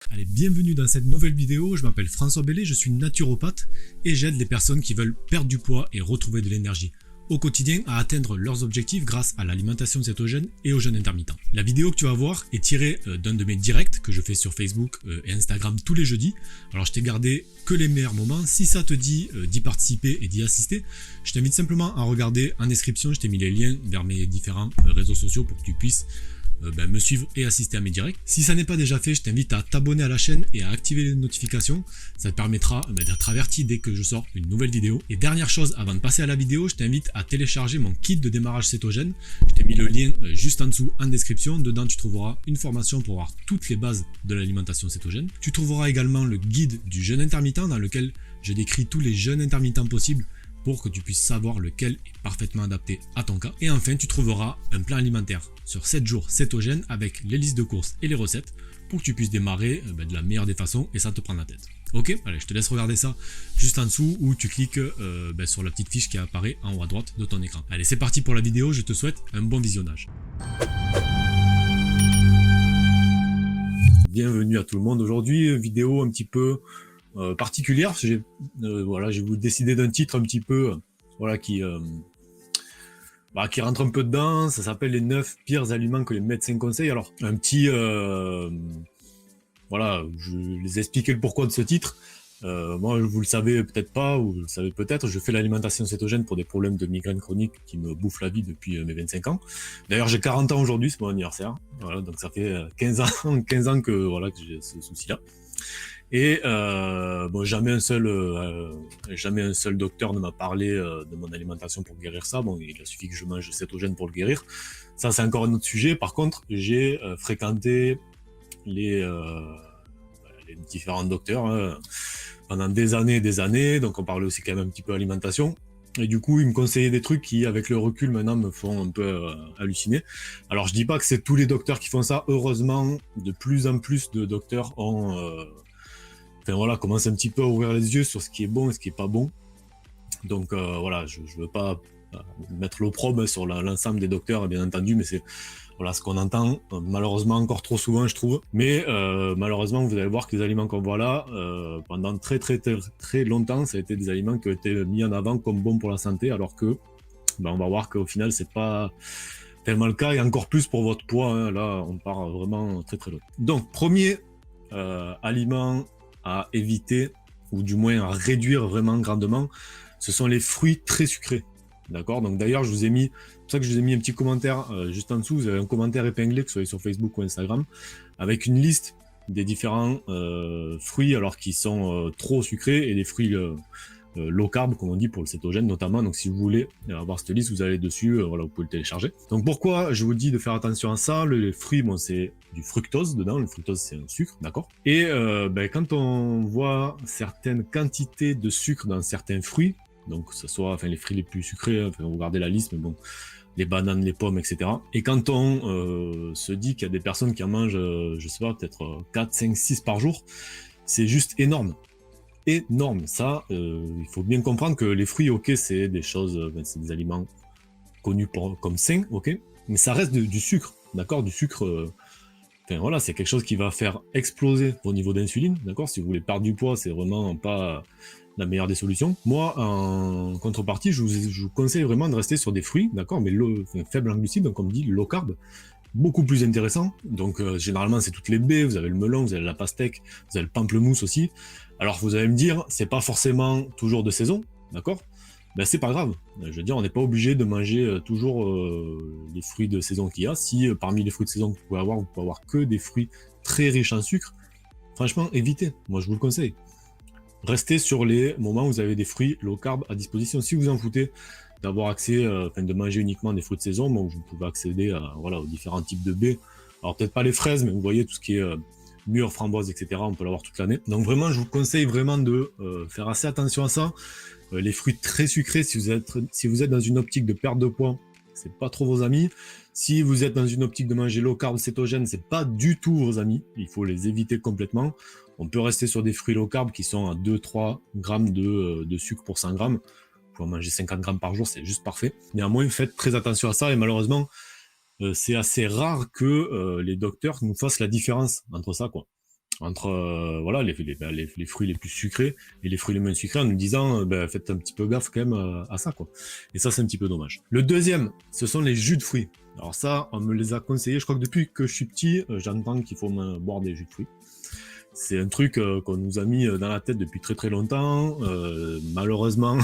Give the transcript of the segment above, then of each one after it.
Allez, bienvenue dans cette nouvelle vidéo, je m'appelle François Bellé, je suis naturopathe et j'aide les personnes qui veulent perdre du poids et retrouver de l'énergie au quotidien à atteindre leurs objectifs grâce à l'alimentation cétogène et au jeûne intermittent. La vidéo que tu vas voir est tirée d'un de mes directs que je fais sur Facebook et Instagram tous les jeudis. Alors je t'ai gardé que les meilleurs moments. Si ça te dit d'y participer et d'y assister, je t'invite simplement à regarder en description, je t'ai mis les liens vers mes différents réseaux sociaux pour que tu puisses me suivre et assister à mes directs. Si ça n'est pas déjà fait, je t'invite à t'abonner à la chaîne et à activer les notifications. Ça te permettra d'être averti dès que je sors une nouvelle vidéo. Et dernière chose, avant de passer à la vidéo, je t'invite à télécharger mon kit de démarrage cétogène. Je t'ai mis le lien juste en dessous en description. Dedans, tu trouveras une formation pour voir toutes les bases de l'alimentation cétogène. Tu trouveras également le guide du jeûne intermittent dans lequel je décris tous les jeûnes intermittents possibles pour que tu puisses savoir lequel est parfaitement adapté à ton cas. Et enfin, tu trouveras un plan alimentaire sur 7 jours cétogène avec les listes de courses et les recettes pour que tu puisses démarrer de la meilleure des façons et sans te prendre la tête. Ok, allez, je te laisse regarder ça juste en dessous ou tu cliques sur la petite fiche qui apparaît en haut à droite de ton écran. Allez, c'est parti pour la vidéo, je te souhaite un bon visionnage. Bienvenue à tout le monde aujourd'hui, vidéo un petit peu particulière, parce que j'ai voulu décider d'un titre un petit peu qui rentre un peu dedans. Ça s'appelle les 9 pires aliments que les médecins conseillent. Alors un petit je les expliquer le pourquoi de ce titre. Moi, vous le savez peut-être pas, ou vous le savez peut-être, je fais l'alimentation cétogène pour des problèmes de migraine chronique qui me bouffent la vie depuis mes 25 ans. D'ailleurs, j'ai 40 ans aujourd'hui, c'est mon anniversaire. Voilà, donc ça fait 15 ans que j'ai ce souci-là. Et jamais un seul docteur ne m'a parlé de mon alimentation pour guérir ça. Bon, il a suffi que je mange cétogène pour le guérir. Ça, c'est encore un autre sujet. Par contre, j'ai fréquenté les différents docteurs pendant des années et des années. Donc, on parlait aussi quand même un petit peu alimentation. Et du coup, ils me conseillaient des trucs qui, avec le recul, maintenant, me font un peu halluciner. Alors, je dis pas que c'est tous les docteurs qui font ça. Heureusement, de plus en plus de docteurs ont... commence un petit peu à ouvrir les yeux sur ce qui est bon et ce qui est pas bon. Donc je veux pas mettre l'opprobre sur l'ensemble des docteurs, bien entendu, mais c'est ce qu'on entend malheureusement encore trop souvent, je trouve. Mais malheureusement, vous allez voir que les aliments qu'on voit là, pendant très longtemps, ça a été des aliments qui ont été mis en avant comme bons pour la santé, alors que on va voir qu'au final, c'est pas tellement le cas, et encore plus pour votre poids, hein. Là, on part vraiment très loin. Donc, premier aliment à éviter, ou du moins à réduire vraiment grandement, ce sont les fruits très sucrés. D'accord? Donc d'ailleurs, c'est pour ça que je vous ai mis un petit commentaire juste en dessous. Vous avez un commentaire épinglé, que ce soit sur Facebook ou Instagram, avec une liste des différents fruits, alors qui sont trop sucrés, et des fruits low carb, comme on dit, pour le cétogène notamment. Donc si vous voulez avoir cette liste, vous allez dessus, vous pouvez le télécharger. Donc pourquoi je vous dis de faire attention à ça? Les fruits, c'est du fructose dedans. Le fructose, c'est un sucre, d'accord? Et quand on voit certaines quantités de sucre dans certains fruits, donc que ce soit les fruits les plus sucrés, vous regardez la liste, mais bon, les bananes, les pommes, etc. Et quand on se dit qu'il y a des personnes qui en mangent, je sais pas, peut-être 4, 5, 6 par jour, c'est juste énorme. Énorme. Ça, il faut bien comprendre que les fruits, ok, c'est des choses, c'est des aliments connus comme sains, ok, mais ça reste du sucre, d'accord, du sucre. C'est quelque chose qui va faire exploser vos niveaux d'insuline, d'accord. Si vous voulez perdre du poids, c'est vraiment pas la meilleure des solutions. Moi, en contrepartie, je vous conseille vraiment de rester sur des fruits, d'accord, mais faible en glucides, donc comme on dit, low carb, beaucoup plus intéressant. Donc généralement, c'est toutes les baies, vous avez le melon, vous avez la pastèque, vous avez le pamplemousse aussi. Alors vous allez me dire, c'est pas forcément toujours de saison, d'accord? C'est pas grave. Je veux dire, on n'est pas obligé de manger toujours les fruits de saison qu'il y a. Si parmi les fruits de saison que vous pouvez avoir que des fruits très riches en sucre, franchement, évitez. Moi, je vous le conseille. Restez sur les moments où vous avez des fruits low carb à disposition. Si vous en foutez d'avoir accès, de manger uniquement des fruits de saison, donc vous pouvez accéder aux différents types de baies. Alors peut-être pas les fraises, mais vous voyez tout ce qui est mûres, framboises, etc. On peut l'avoir toute l'année. Donc vraiment, je vous conseille vraiment de faire assez attention à ça. Les fruits très sucrés, si vous êtes dans une optique de perte de poids, c'est pas trop vos amis. Si vous êtes dans une optique de manger low carb cétogène, c'est pas du tout vos amis. Il faut les éviter complètement. On peut rester sur des fruits low carb qui sont à 2-3 grammes de sucre pour 100 grammes. Vous pouvez en manger 50 grammes par jour, c'est juste parfait. Néanmoins, faites très attention à ça, et malheureusement, c'est assez rare que les docteurs nous fassent la différence entre ça, quoi. entre voilà, les fruits les plus sucrés et les fruits les moins sucrés en nous disant faites un petit peu gaffe quand même à ça, quoi. Et ça, c'est un petit peu dommage. Le deuxième, ce sont les jus de fruits. Alors ça, on me les a conseillés, je crois que depuis que je suis petit, j'entends qu'il faut boire des jus de fruits. C'est un truc qu'on nous a mis dans la tête depuis très très longtemps. Malheureusement,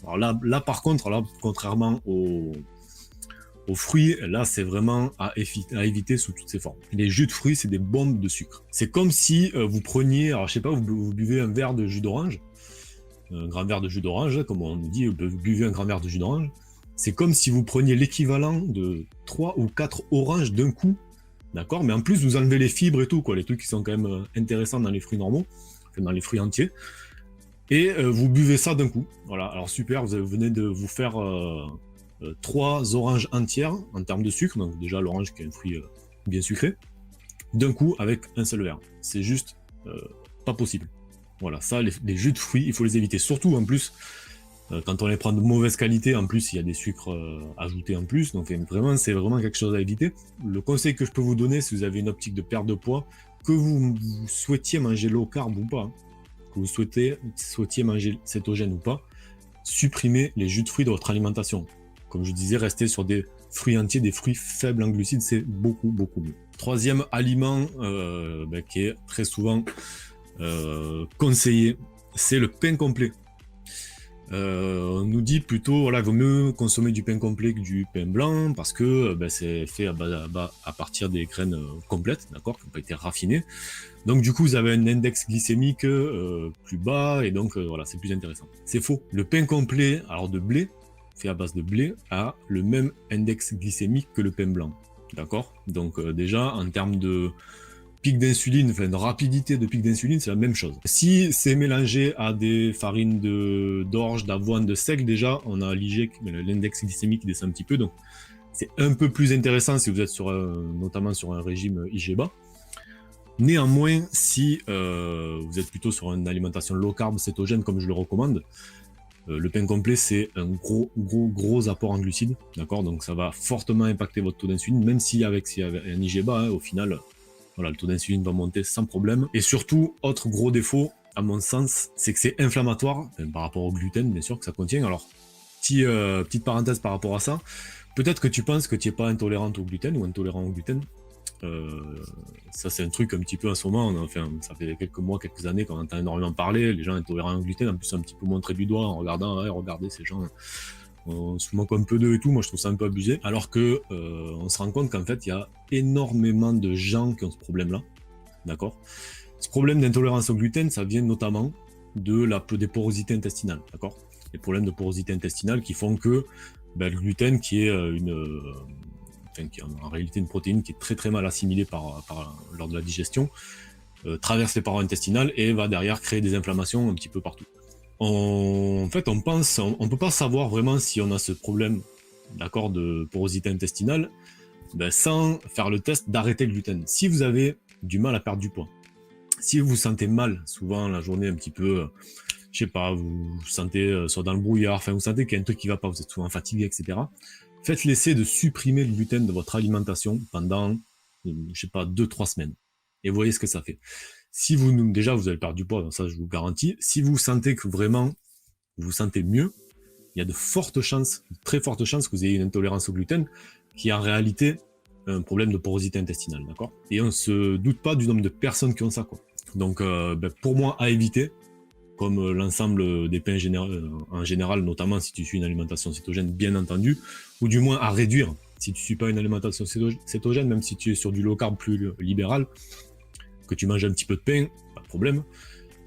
alors là par contre, là, contrairement aux fruits, là, c'est vraiment à éviter sous toutes ses formes. Les jus de fruits, c'est des bombes de sucre. C'est comme si vous preniez, alors je sais pas, vous buvez un verre de jus d'orange, un grand verre de jus d'orange, comme on nous dit, vous buvez un grand verre de jus d'orange. C'est comme si vous preniez l'équivalent de 3 ou 4 oranges d'un coup, d'accord? Mais en plus, vous enlevez les fibres et tout, quoi, les trucs qui sont quand même intéressants dans les fruits normaux, enfin, dans les fruits entiers. Et vous buvez ça d'un coup. Voilà, alors super, vous venez de vous faire 3 oranges entières en termes de sucre, donc déjà l'orange qui est un fruit bien sucré, d'un coup avec un seul verre. C'est juste pas possible. Voilà, ça, les jus de fruits, il faut les éviter. Surtout en plus, quand on les prend de mauvaise qualité, en plus il y a des sucres ajoutés en plus, donc vraiment c'est vraiment quelque chose à éviter. Le conseil que je peux vous donner, si vous avez une optique de perte de poids, que vous souhaitiez manger low carb ou pas, que vous souhaitiez manger cétogène ou pas, supprimez les jus de fruits de votre alimentation. Comme je disais, rester sur des fruits entiers, des fruits faibles en glucides, c'est beaucoup, beaucoup mieux. Troisième aliment qui est très souvent conseillé, c'est le pain complet. On nous dit plutôt, voilà, il vaut mieux consommer du pain complet que du pain blanc, parce que c'est fait à partir des graines complètes, d'accord, qui n'ont pas été raffinées. Donc du coup, vous avez un index glycémique plus bas, et donc voilà, c'est plus intéressant. C'est faux. Le pain complet, alors de blé, fait à base de blé, a le même index glycémique que le pain blanc. D'accord? Donc déjà, en termes de pic d'insuline, enfin de rapidité de pic d'insuline, c'est la même chose. Si c'est mélangé à des farines d'orge, d'avoine, de seigle, déjà, on a l'index glycémique qui descend un petit peu, donc c'est un peu plus intéressant si vous êtes notamment sur un régime IG bas. Néanmoins, si vous êtes plutôt sur une alimentation low carb cétogène, comme je le recommande, le pain complet, c'est un gros apport en glucides, d'accord? Donc ça va fortement impacter votre taux d'insuline, même si avec un IG bas, hein, au final, voilà, le taux d'insuline va monter sans problème. Et surtout, autre gros défaut, à mon sens, c'est que c'est inflammatoire, enfin, par rapport au gluten, bien sûr, que ça contient. Alors, petite parenthèse par rapport à ça, peut-être que tu penses que tu n'es pas intolérante au gluten ou intolérant au gluten. Ça c'est un truc un petit peu en ce moment, enfin, ça fait quelques mois, quelques années qu'on entend énormément parler, les gens intolérants au gluten, en plus un petit peu montré du doigt en regardant, ouais, regardez ces gens, on se moque un peu d'eux et tout, moi je trouve ça un peu abusé, alors que on se rend compte qu'en fait il y a énormément de gens qui ont ce problème là, d'accord? Ce problème d'intolérance au gluten, ça vient notamment des porosités intestinales, d'accord? Les problèmes de porosité intestinale qui font que le gluten, qui est qui est en réalité une protéine qui est très très mal assimilée lors de la digestion, traverse les parois intestinales et va derrière créer des inflammations un petit peu partout. En fait, on peut pas savoir vraiment si on a ce problème, d'accord, de porosité intestinale, sans faire le test d'arrêter le gluten. Si vous avez du mal à perdre du poids, si vous vous sentez mal, souvent la journée un petit peu, je sais pas, vous vous sentez soit dans le brouillard, enfin vous sentez qu'il y a un truc qui va pas, vous êtes souvent fatigué, etc. Faites l'essai de supprimer le gluten de votre alimentation pendant, je sais pas, 2-3 semaines. Et voyez ce que ça fait. Si déjà vous allez perdre du poids, ça je vous garantis. Si vous sentez que vraiment vous vous sentez mieux, il y a de fortes chances, très fortes chances que vous ayez une intolérance au gluten, qui est en réalité un problème de porosité intestinale, d'accord? Et on se doute pas du nombre de personnes qui ont ça, quoi. Donc pour moi, à éviter, comme l'ensemble des pains en général, notamment si tu suis une alimentation cétogène, bien entendu, ou du moins à réduire. Si tu ne suis pas une alimentation cétogène, même si tu es sur du low carb plus libéral, que tu manges un petit peu de pain, pas de problème,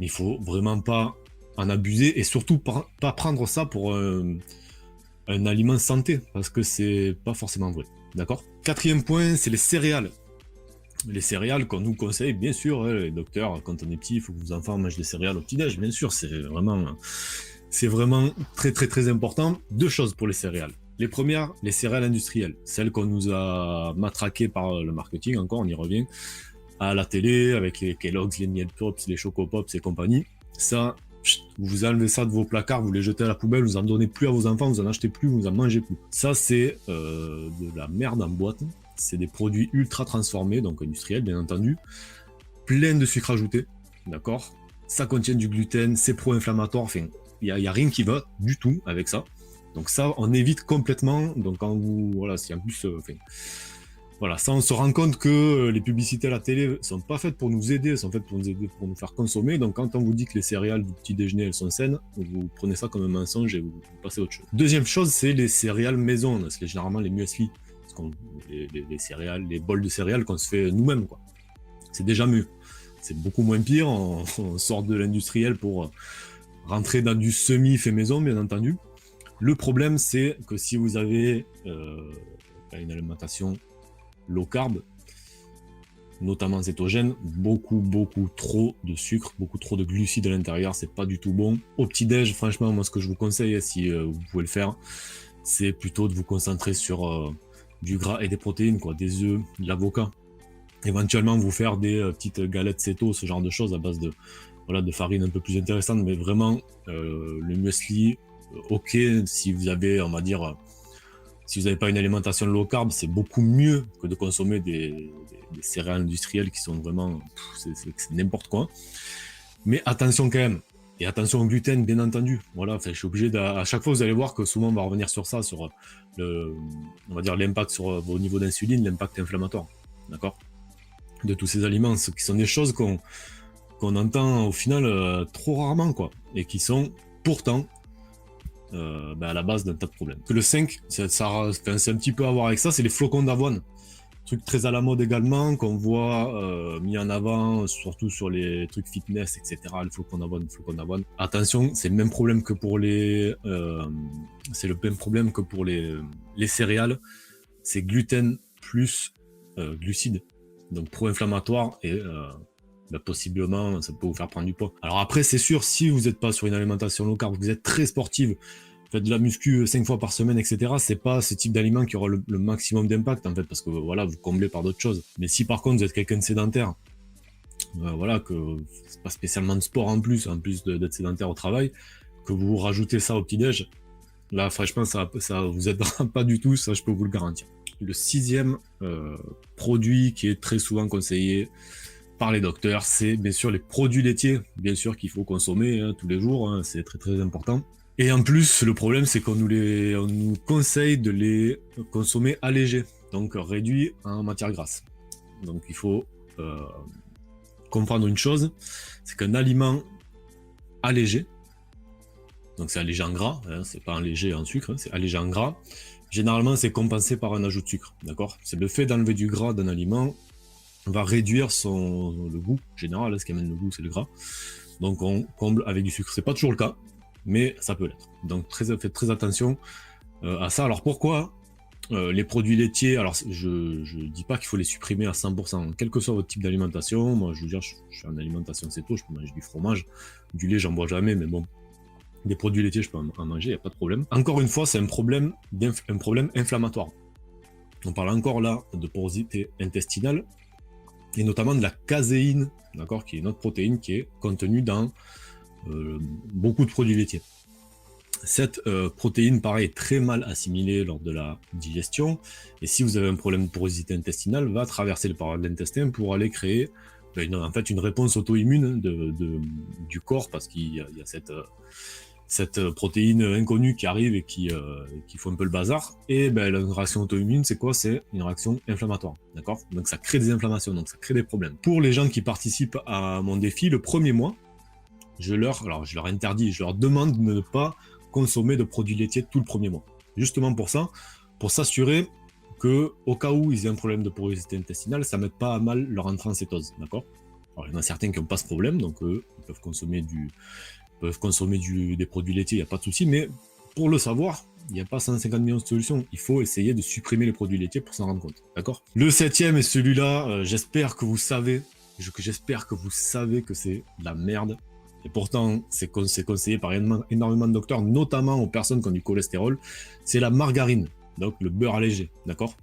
mais il faut vraiment pas en abuser et surtout pas prendre ça pour un aliment santé, parce que c'est pas forcément vrai, d'accord? Quatrième point, c'est les céréales. Les céréales qu'on nous conseille, bien sûr, hein, les docteurs, quand on est petit, il faut que vos enfants mangent des céréales au petit-déj, bien sûr, c'est vraiment très très très important. Deux choses pour les céréales. Les premières, les céréales industrielles, celles qu'on nous a matraquées par le marketing, encore on y revient, à la télé, avec les Kellogg's, les Miel Pops, les Choco Pops et compagnie. Ça, vous enlevez ça de vos placards, vous les jetez à la poubelle, vous en donnez plus à vos enfants, vous en achetez plus, vous en mangez plus. Ça, c'est de la merde en boîte. C'est des produits ultra transformés, donc industriels bien entendu, plein de sucre ajouté, d'accord? Ça contient du gluten, c'est pro-inflammatoire, enfin, il y a rien qui va du tout avec ça. Donc ça, on évite complètement. Donc quand vous, voilà, si en plus, voilà, ça, on se rend compte que les publicités à la télé sont pas faites pour nous aider, elles sont faites pour nous aider, pour nous faire consommer. Donc quand on vous dit que les céréales du petit déjeuner, elles sont saines, vous prenez ça comme un mensonge et vous passez à autre chose. Deuxième chose, c'est les céréales maison, c'est généralement les muesli, les céréales, les bols de céréales qu'on se fait nous-mêmes, quoi. C'est déjà mieux. C'est beaucoup moins pire, on sort de l'industriel pour rentrer dans du semi fait maison, bien entendu. Le problème, c'est que si vous avez une alimentation low carb, notamment cétogène, beaucoup trop de sucre, beaucoup trop de glucides à l'intérieur, c'est pas du tout bon. Au petit-déj, franchement, moi ce que je vous conseille, si vous pouvez le faire, c'est plutôt de vous concentrer sur du gras et des protéines, quoi, des œufs, de l'avocat. Éventuellement vous faire des petites galettes céto, ce genre de choses à base de, voilà, de farine un peu plus intéressante, mais vraiment le muesli, ok, si vous avez, on va dire, si vous n'avez pas une alimentation low carb, c'est beaucoup mieux que de consommer des céréales industrielles qui sont vraiment, c'est n'importe quoi. Mais attention quand même, et attention au gluten, bien entendu. Voilà, enfin, je suis obligé à chaque fois, vous allez voir que souvent on va revenir sur ça, sur on va dire l'impact sur vos niveaux d'insuline, l'impact inflammatoire, d'accord, de tous ces aliments, ce qui sont des choses qu'on entend au final trop rarement, quoi, et qui sont pourtant à la base d'un tas de problèmes. Le 5, c'est un petit peu à voir avec ça, c'est les flocons d'avoine. Truc très à la mode également, qu'on voit mis en avant, surtout sur les trucs fitness, etc. Le flocon d'avoine. Attention, c'est le même problème que pour les céréales. C'est gluten plus glucides, donc pro-inflammatoire et possiblement ça peut vous faire prendre du poids. Alors après, c'est sûr, si vous n'êtes pas sur une alimentation low carb, vous êtes très sportive, faites de la muscu 5 fois par semaine, etc., c'est pas ce type d'aliment qui aura le maximum d'impact, en fait, parce que voilà, vous comblez par d'autres choses. Mais si par contre vous êtes quelqu'un de sédentaire, voilà, que c'est pas spécialement de sport en plus d'être sédentaire au travail, que vous rajoutez ça au petit-déj, là franchement ça vous aidera pas du tout, ça je peux vous le garantir. Le 6e produit qui est très souvent conseillé par les docteurs, c'est bien sûr les produits laitiers, bien sûr qu'il faut consommer tous les jours, c'est très important. Et en plus, le problème, c'est qu'on nous conseille de les consommer allégés, donc réduits en matière grasse. Donc il faut comprendre une chose, c'est qu'un aliment allégé, donc c'est allégé en gras, c'est pas allégé en sucre, c'est allégé en gras, généralement c'est compensé par un ajout de sucre, d'accord? C'est le fait d'enlever du gras d'un aliment va réduire le goût général, ce qui amène le goût, c'est le gras. Donc on comble avec du sucre. C'est pas toujours le cas, mais ça peut l'être. Donc faites très attention à ça. Alors pourquoi les produits laitiers? Alors je dis pas qu'il faut les supprimer à 100%, quel que soit votre type d'alimentation. Moi je veux dire, je suis en alimentation céto, je peux manger du fromage, du lait j'en bois jamais, mais bon, des produits laitiers je peux en manger, il n'y a pas de problème. Encore une fois, c'est un problème inflammatoire. On parle encore là de porosité intestinale, et notamment de la caséine, d'accord, qui est une autre protéine qui est contenue dans beaucoup de produits laitiers. Cette protéine, pareil, est très mal assimilée lors de la digestion, et si vous avez un problème de porosité intestinale, va traverser le paroi de l'intestin pour aller créer en fait une réponse auto-immune du corps, parce qu'il y a cette protéine inconnue qui arrive et qui fait un peu le bazar. Et la réaction auto-immune, c'est quoi? C'est une réaction inflammatoire, d'accord? Donc ça crée des inflammations, donc ça crée des problèmes. Pour les gens qui participent à mon défi, le premier mois, je leur interdis, je leur demande de ne pas consommer de produits laitiers tout le premier mois. Justement pour ça, pour s'assurer que, au cas où ils aient un problème de porosité intestinale, ça ne mette pas à mal leur entrée en cétose, d'accord? Alors il y en a certains qui n'ont pas ce problème, donc ils peuvent consommer des produits laitiers, il n'y a pas de souci, mais pour le savoir, il n'y a pas 150 millions de solutions, il faut essayer de supprimer les produits laitiers pour s'en rendre compte, d'accord? Le 7e est celui-là, j'espère que vous savez que c'est de la merde, et pourtant c'est conseillé par énormément de docteurs, notamment aux personnes qui ont du cholestérol, c'est la margarine, donc le beurre léger, d'accord?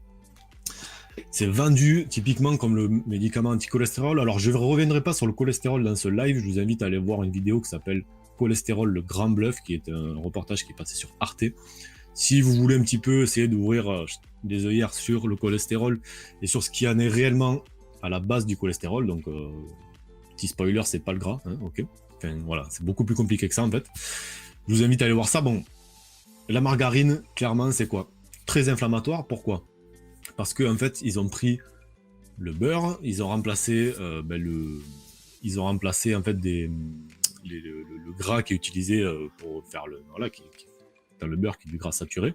C'est vendu typiquement comme le médicament anti-cholestérol. Alors je ne reviendrai pas sur le cholestérol dans ce live, je vous invite à aller voir une vidéo qui s'appelle Cholestérol, le grand bluff, qui est un reportage qui est passé sur Arte. Si vous voulez un petit peu essayer d'ouvrir des œillères sur le cholestérol et sur ce qui en est réellement à la base du cholestérol, donc Petit spoiler, c'est pas le gras, hein, ok. Enfin, voilà, c'est beaucoup plus compliqué que ça, en fait. Je vous invite à aller voir ça. Bon, la margarine, clairement, c'est quoi? Très inflammatoire. Pourquoi? Parce que en fait, ils ont pris le beurre, ils ont remplacé ils ont remplacé en fait le gras qui est utilisé pour faire dans le beurre, qui est du gras saturé,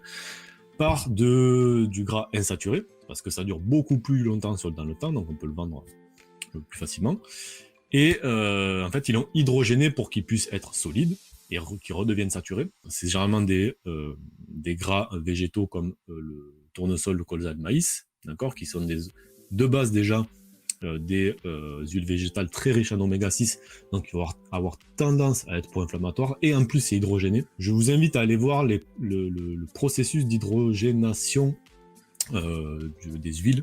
par du gras insaturé, parce que ça dure beaucoup plus longtemps dans le temps, donc on peut le vendre plus facilement. Et en fait, ils l'ont hydrogéné pour qu'il puisse être solide et qu'il redevienne saturé. C'est généralement des gras végétaux comme le tournesol, le colza, le maïs, d'accord, qui sont de base déjà des huiles végétales très riches en oméga 6, donc ils vont avoir tendance à être pro-inflammatoires, et en plus c'est hydrogéné. Je vous invite à aller voir le processus d'hydrogénation des huiles.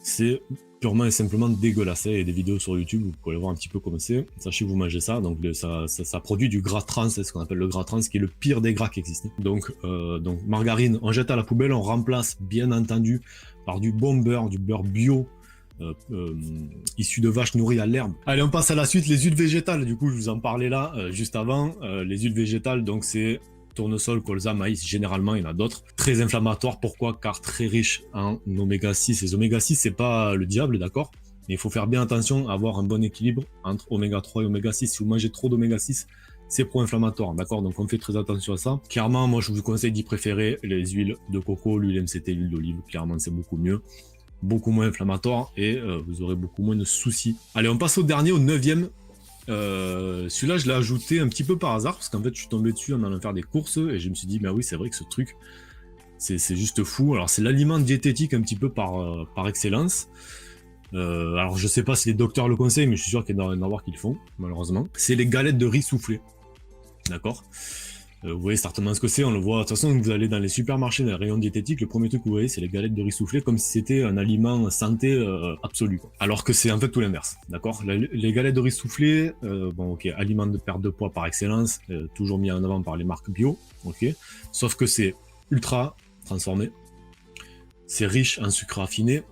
C'est purement et simplement dégueulasse. Il y a des vidéos sur YouTube, vous pouvez voir un petit peu comment c'est. Sachez que vous mangez ça, donc ça produit du gras trans, c'est ce qu'on appelle le gras trans, qui est le pire des gras qui existe. Donc margarine, on jette à la poubelle, on remplace bien entendu par du bon beurre, du beurre bio, issu de vaches nourries à l'herbe. Allez, on passe à la suite, les huiles végétales. Du coup, je vous en parlais là, juste avant. Les huiles végétales, donc c'est tournesol, colza, maïs, généralement, il y en a d'autres. Très inflammatoires, pourquoi? Car très riches en oméga 6. Les oméga 6, c'est pas le diable, d'accord? Mais il faut faire bien attention à avoir un bon équilibre entre oméga 3 et oméga 6. Si vous mangez trop d'oméga 6, c'est pro-inflammatoire, d'accord? Donc on fait très attention à ça. Clairement, moi je vous conseille d'y préférer les huiles de coco, l'huile MCT, l'huile d'olive. Clairement, c'est beaucoup mieux, beaucoup moins inflammatoire, et vous aurez beaucoup moins de soucis. Allez, on passe au dernier, au 9e. Celui-là, je l'ai ajouté un petit peu par hasard, parce qu'en fait, je suis tombé dessus en allant faire des courses, et je me suis dit, mais oui, c'est vrai que ce truc, c'est juste fou. Alors, c'est l'aliment diététique un petit peu par excellence. Alors, je sais pas si les docteurs le conseillent, mais je suis sûr qu'il y en a avoir qui le font, malheureusement. C'est les galettes de riz soufflées. D'accord? Vous voyez certainement ce que c'est, on le voit. De toute façon, vous allez dans les supermarchés, dans les rayons diététiques, le premier truc que vous voyez, c'est les galettes de riz soufflées, comme si c'était un aliment santé absolu, quoi. Alors que c'est en fait tout l'inverse, d'accord? Les galettes de riz soufflées, bon, ok, aliment de perte de poids par excellence, toujours mis en avant par les marques bio, ok? Sauf que c'est ultra transformé, c'est riche en sucre raffiné,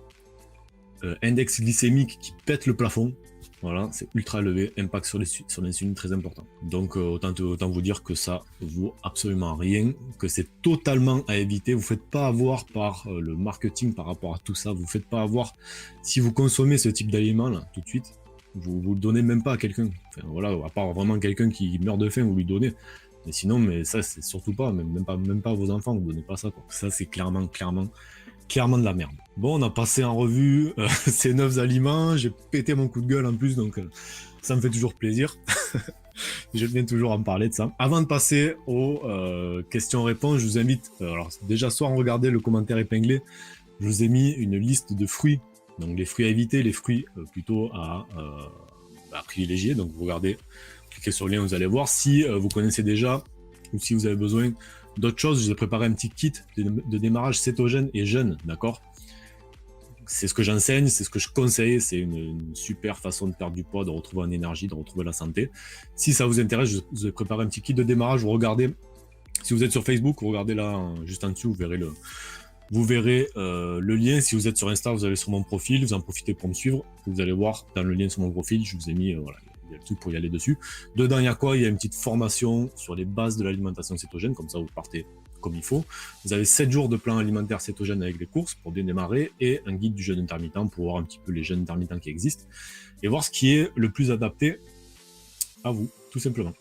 index glycémique qui pète le plafond. Voilà, c'est ultra élevé, impact sur l'insuline très important. Donc autant vous dire que ça vaut absolument rien, que c'est totalement à éviter. Vous ne faites pas avoir par le marketing par rapport à tout ça. Vous ne faites pas avoir, si vous consommez ce type d'aliment là tout de suite, vous le donnez même pas à quelqu'un. Enfin, voilà, à part vraiment quelqu'un qui meurt de faim, vous lui donnez. Mais sinon, mais ça c'est surtout pas, même pas à vos enfants, vous donnez pas ça, quoi. Ça c'est clairement de la merde. Bon, on a passé en revue ces 9 aliments, j'ai pété mon coup de gueule en plus, donc ça me fait toujours plaisir. Je viens toujours en parler de ça. Avant de passer aux questions-réponses, je vous invite, alors déjà soit en regarder le commentaire épinglé, je vous ai mis une liste de fruits, donc les fruits à éviter, les fruits plutôt à privilégier, donc vous regardez, cliquez sur le lien, vous allez voir. Si vous connaissez déjà, ou si vous avez besoin d'autres choses, je vous ai préparé un petit kit de démarrage cétogène et jeûne, d'accord? C'est ce que j'enseigne, c'est ce que je conseille, c'est une super façon de perdre du poids, de retrouver en énergie, de retrouver la santé. Si ça vous intéresse, je vous ai préparé un petit kit de démarrage, vous regardez, si vous êtes sur Facebook, vous regardez là, juste en dessous, vous verrez le lien. Si vous êtes sur Insta, vous allez sur mon profil, vous en profitez pour me suivre, vous allez voir dans le lien sur mon profil, je vous ai mis, voilà, il y a le truc pour y aller dessus. Dedans, il y a quoi? Il y a une petite formation sur les bases de l'alimentation cétogène, comme ça vous partez comme il faut. Vous avez 7 jours de plan alimentaire cétogène avec les courses pour bien démarrer, et un guide du jeûne intermittent pour voir un petit peu les jeûnes intermittents qui existent et voir ce qui est le plus adapté à vous, tout simplement.